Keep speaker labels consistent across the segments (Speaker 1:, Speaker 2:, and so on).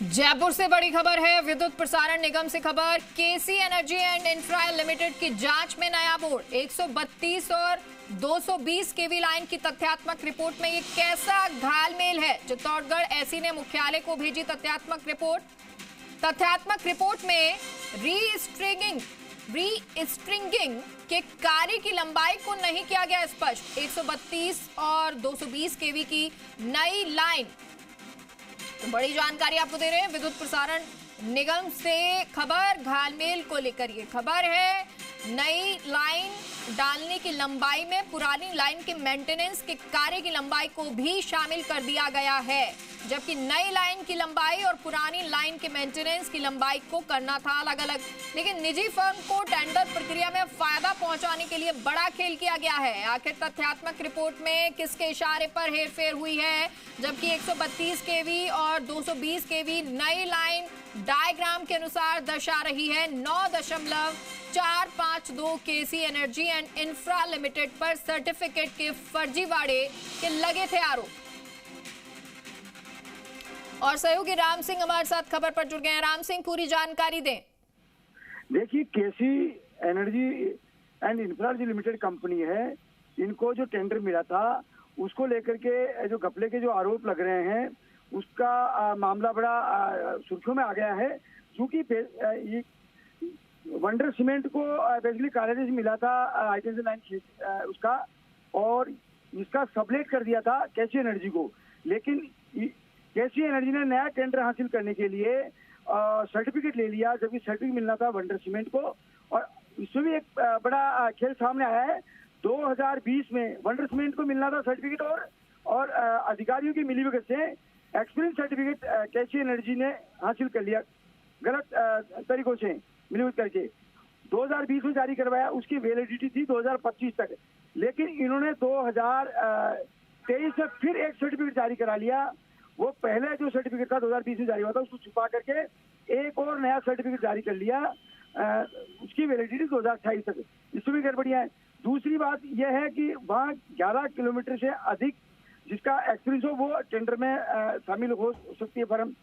Speaker 1: जयपुर से बड़ी खबर है। विद्युत प्रसारण निगम से खबर, केसी एनर्जी एंड इंफ्रा लिमिटेड की जांच में नया मोड़। 132 और 220 केवी लाइन की तथ्यात्मक रिपोर्ट में ये कैसा घालमेल है। चित्तौड़गढ़ एसी ने मुख्यालय को भेजी तथ्यात्मक रिपोर्ट। तथ्यात्मक रिपोर्ट में रीस्ट्रिंगिंग के कार्य की लंबाई को नहीं किया गया स्पष्ट। 132 और 220 केवी की नई लाइन, बड़ी जानकारी आपको दे रहे हैं विद्युत प्रसारण निगम से खबर। घालमेल को लेकर ये खबर है। नई लाइन डालने की लंबाई में पुरानी लाइन के मेंटेनेंस के कार्य की लंबाई को भी शामिल कर दिया गया है, जबकि नई लाइन की लंबाई और पुरानी लाइन के मेंटेनेंस की लंबाई को करना था अलग अलग। लेकिन निजी फर्म को टेंडर प्रक्रिया में फायदा पहुंचाने के लिए बड़ा खेल किया गया है। आखिर तथ्यात्मक रिपोर्ट में किसके इशारे पर हेरफेर हुई है, जबकि 132 केवी और 220 केवी नई लाइन डायग्राम के अनुसार दर्शा रही है। 9.452 केसी एनर्जी एंड इंफ्रा लिमिटेड पर सर्टिफिकेट के फर्जीवाड़े के लगे थे आरोप। और सहयोगी राम सिंह हमारे साथ खबर पर जुड़ गए हैं। राम सिंह, पूरी जानकारी दें।
Speaker 2: देखिए, KC Energy and Infra Limited company है, इनको जो टेंडर मिला था उसको लेकर के जो घपले के जो आरोप लग रहे हैं उसका मामला बड़ा सुर्खियों में आ गया है। क्योंकि ये वंडर सीमेंट को बेसिकली कालेज मिला था आइटेंशन लाइन उसका, और इसका सबलेट कर दिया था केसी एनर्जी को। लेकिन केसी एनर्जी ने नया टेंडर हासिल करने के लिए सर्टिफिकेट ले लिया, जबकि सर्टिफिकेट मिलना था वंडर सीमेंट को। और इसमें भी एक बड़ा खेल सामने आया है। 2020 में वंडर सीमेंट को मिलना था सर्टिफिकेट, और अधिकारियों की मिलीभगत से एक्सपीरियंस सर्टिफिकेट केसी एनर्जी ने हासिल कर लिया, गलत तरीकों से मिलीभगत करके 2020 में जारी करवाया। उसकी वैलिडिटी थी 2025 तक, लेकिन इन्होंने 2023 में फिर एक सर्टिफिकेट जारी करा लिया। वो पहले जो सर्टिफिकेट था 2020 में जारी हुआ था उसको छुपा करके एक और नया सर्टिफिकेट जारी कर लिया, उसकी वैलिडिटी 2028 तक। इसमें भी गड़बड़ियां है। दूसरी बात यह है कि वहाँ 11 किलोमीटर से अधिक जिसका एक्सपीरियंस हो वो टेंडर में शामिल हो सकती है फर्म,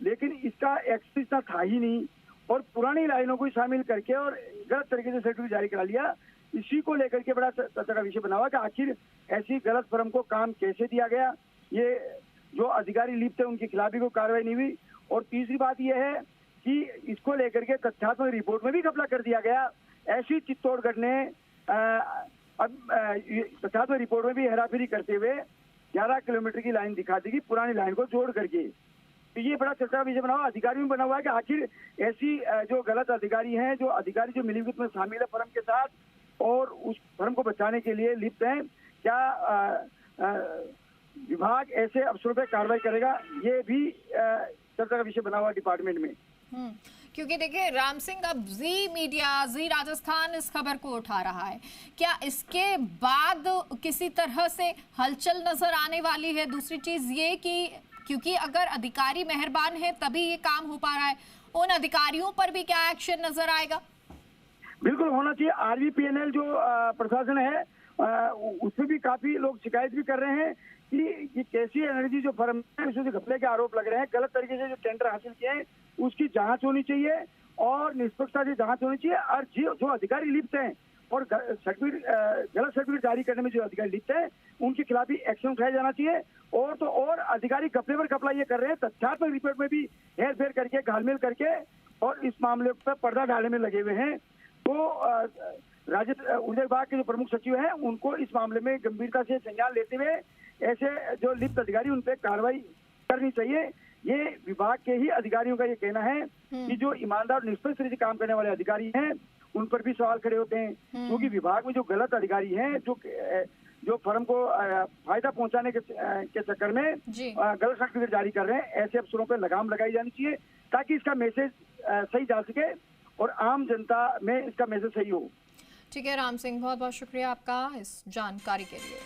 Speaker 2: लेकिन इसका एक्सपीरियंस था ही नहीं, और पुरानी लाइनों को शामिल करके और गलत तरीके से सर्टिफिकेट जारी करा लिया। इसी को लेकर के बड़ा चर्चा का विषय बना हुआ कि आखिर ऐसी गलत फर्म को काम कैसे दिया गया। ये जो अधिकारी लिप्त है उनके खिलाफ भी कोई कार्रवाई नहीं हुई। और तीसरी बात यह है कि इसको लेकर के तथ्यात्मक रिपोर्ट में भी घपला कर दिया गया। ऐसी चित्तौड़गढ़ ने तथ्यात्मक रिपोर्ट में भी हेराफेरी करते हुए 11 किलोमीटर की लाइन दिखा दी, पुरानी लाइन को जोड़ करके। तो ये बड़ा चर्चा का विषय बना हुआ, अधिकारियों में बना हुआ है कि आखिर ऐसी जो गलत अधिकारी हैं, जो अधिकारी जो मिलीभगत में शामिल है फर्म के साथ और उस फर्म को बचाने के लिए लिप्त हैं, क्या विभाग ऐसे अफसरों पर कार्रवाई करेगा, ये भी चर्चा का विषय बना हुआ डिपार्टमेंट में।
Speaker 1: क्योंकि देखिए राम सिंह, अब जी मीडिया, जी राजस्थान इस खबर को उठा रहा है। क्या इसके बाद किसी तरह से हलचल नजर आने वाली है? दूसरी चीज ये कि क्योंकि अगर अधिकारी मेहरबान है तभी ये काम हो पा रहा है, उन अधिकारियों पर भी क्या एक्शन नजर आएगा?
Speaker 2: बिल्कुल होना चाहिए। आरवीपीएनएल जो प्रशासन है उसमें भी काफी लोग शिकायत भी कर रहे हैं कि ये केसी एनर्जी जो फर्म है उसमें जो घपले के आरोप लग रहे हैं, गलत तरीके से जो टेंडर हासिल किए हैं उसकी जांच होनी चाहिए और निष्पक्षता से जांच होनी चाहिए। और जो अधिकारी लिप्त हैं और गलत सर्टिफिकेट जारी करने में जो अधिकारी लिप्त हैं उनके खिलाफ भी एक्शन उठाया जाना चाहिए। और तो और अधिकारी घपले पर घपला ये कर रहे हैं, तथ्यात्मक रिपोर्ट में भी हेर फेर करके, घालमेल करके और इस मामले पर पर्दा डालने में लगे हुए हैं। तो राज्य ऊर्जा विभाग के जो प्रमुख सचिव हैं उनको इस मामले में गंभीरता से संज्ञान लेते हुए ऐसे जो लिप्त अधिकारी उन पर कार्रवाई करनी चाहिए। ये विभाग के ही अधिकारियों का ये कहना है कि जो ईमानदार और निष्पक्ष तरीके से काम करने वाले अधिकारी हैं उन पर भी सवाल खड़े होते हैं, क्योंकि विभाग में जो गलत अधिकारी हैं जो फर्म को फायदा पहुंचाने के चक्कर में गलत सर्टिफिकेट जारी कर रहे हैं, ऐसे अफसरों पर लगाम लगाई जानी चाहिए ताकि इसका मैसेज सही जा सके और आम जनता में इसका मैसेज सही हो।
Speaker 1: ठीक है राम सिंह, बहुत बहुत शुक्रिया आपका इस जानकारी के लिए।